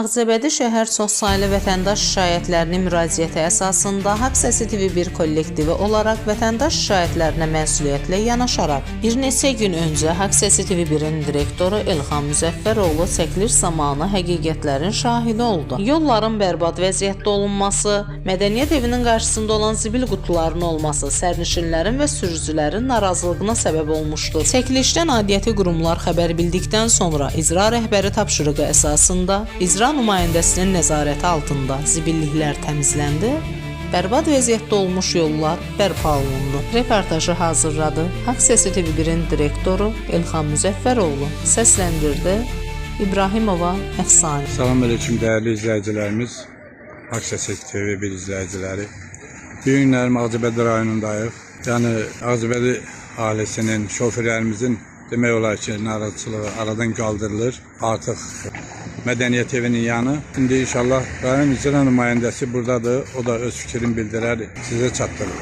Ağcabədi şəhər çoxsaylı vətəndaş şikayətlərinin müraciəti əsasında Haqq Səsi TV1 kollektivi olaraq vətəndaş şikayətlərinə məsuliyyətlə yanaşaraq bir neçə gün öncə Haqq Səsi TV1-in direktoru Elxan Müzəffəroğlu çəkiliş zamanı həqiqətlərin şahidi oldu. Yolların bərbad vəziyyətdə olunması, mədəniyyət evinin qarşısında olan zibil qutularının olması sərnişinlərin və sürücülərin narazılığına səbəb olmuşdur. Çəkilişdən aidiyyəti qurumlar xəbər bildikdən sonra icra rəhbəri tapşırığı əsasında icra nümayəndəsinin nəzarəti altında zibilliklər təmizləndi, bərbad vəziyyətdə olmuş yollar bərpa olundu. Reportajı hazırladı Haqq Səsi TV1-in direktoru Elxan Müzəffəroğlu, səsləndirdi İbrahimova Əfsani. Salam aleyküm dəyərli izləyicilərimiz, Haqq Səsi TV1 izləyiciləri. Bu günlərim Ağcabədi rayonundayıq. Yəni Ağcabədi ailəsinin, şoförlərimizin demək olar ki, narazılığı aradan qaldırılır. Artıq mədəniyyət evinin yanı. İndi inşallah rayon icra nümayəndəsi buradadır. O da öz fikrini bildirər, sizə çatdırır.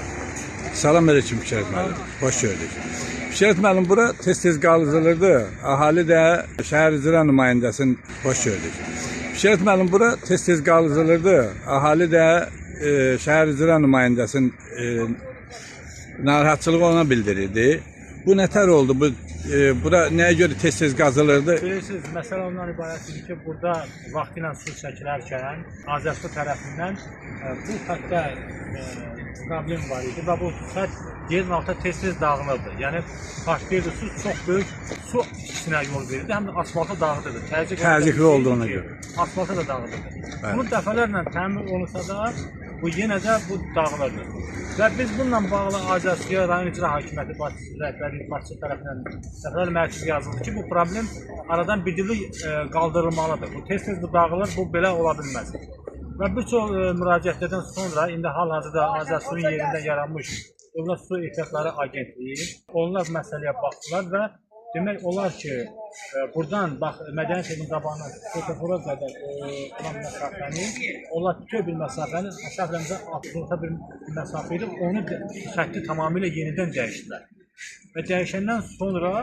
Salam aleyküm Fikrət müəllim. Hoş gördük. Fikrət müəllim, bura tez-tez qaldırılırdı. Ahali də şəhər icra nümayəndəsinin hoş gördük. Fikrət müəllim, bura tez-tez qaldırılırdı. Ahali də şəhər icra nümayəndəsinin narahatçılığı ona bildirirdi. Bu nətər oldu? Bura nəyə görə tez-tez qazılırdı? Bilirsiniz, məsələ ondan ibarətdir ki, burada vaxtı ilə su çəkilərkən Azərbaycan tərəfindən bu xəttə problem var idi və bu xətt yerin altında tez-tez dağılırdı. Yəni, partlayırdı, su çox böyük su ikisinə yol verirdi, həm də asfalta dağıdırdı. Təzyiqli olduğuna görə. Asfalta da dağıdırdı. Bunu dəfələrlə təmin olunsa da, bu yenə də bu dağılırdı. Və biz bununla bağlı Azərbaycan rayon icra hakimiyyəti başçısı tərəfindən dəfələrlə mərkəz yazıldı ki, bu problem aradan birlik qaldırılmalıdır. Bu tez-tez bu dağılır, bu belə ola bilməz. Və bir çox müraciətlərdən sonra indi hal-hazırda Azərbaycanın yerində yaranmış Dövlət Su Ehtiyatları Agentliyi onlar məsələyə baxdılar və demək olar ki, buradan bax mədəniyyət evinin qabağına protokora qədər olan məsafəni, onlar bütün bir məsafəni şəhərimizə atılırsa bir məsafə idi, onu xətti tamamilə yenidən dəyişdilər. Və dəyişəndən sonra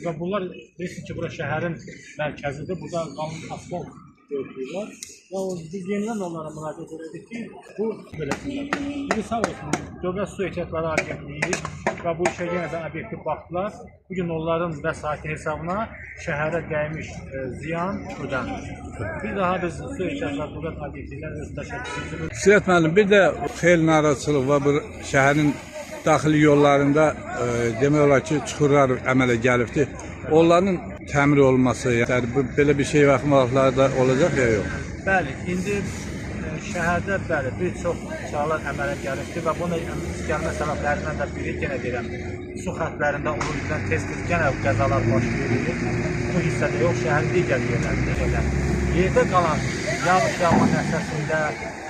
və bunlar bilirsiniz ki, bura şəhərin mərkəzidir, burada qalın asfalt götürürlər və biz yenidən onlara müraciət edirdik ki, bu beləsinlər. Biri sağ olsun, Dövlət Su Ehtiyatları Agentliyi və bu işə yenə də obyektiv baxdılar. Bugün onların vəsaiti hesabına şəhərə dəymiş ziyan ödənir. Bir daha biz Su Ehtiyatları Dövlət Agentliyinə öz təşəkkürümüzü. Fikrət müəllim, bir də xeyli narazılıq var bu şəhərin daxili yollarında demək olar ki, çuxurlar əmələ gəlibdir. Onların təmir olması, yəni belə bir şey vaxtlarda da olacaq ya yox? Bəli, indi şəhərdə bəli, bir çox çağlar əmələ gəlibdir və bunun gəlmə səbəblərindən də biri, yenə deyirəm, su xətlərində oluncan tez-tez yenə qəzalar baş verir. Bu hissədə yox, şəhərin digər yerlərində elə. Yerdə qalan yağış yağma nəticəsində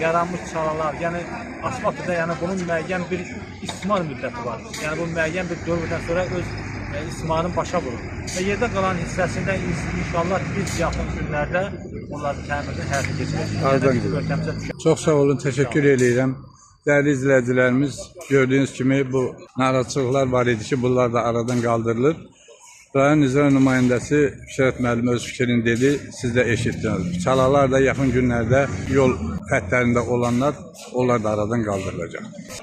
yaranmış çalalar, yəni asfaltda, yəni bunun müəyyən bir istismar müddəti var. Yəni bu müəyyən bir dövrdən sonra öz istismarın başa vurur. Və yerdə qalan hissəsində inşallah biz yaxın günlərdə onların təmirini həyata keçirəcəyik. Çox sağ olun, təşəkkür edirəm. Dəyərli izləyicilərimiz, gördüyünüz kimi bu narazılıqlar var idi ki, bunlar da aradan qaldırılır. Rayon icra nümayəndəsi Fikrət müəllim öz fikrini dedi, siz də eşitdiniz. Çalalar da yaxın günlərdə yol xəttlərində olanlar, onlar da aradan qaldırılacaq.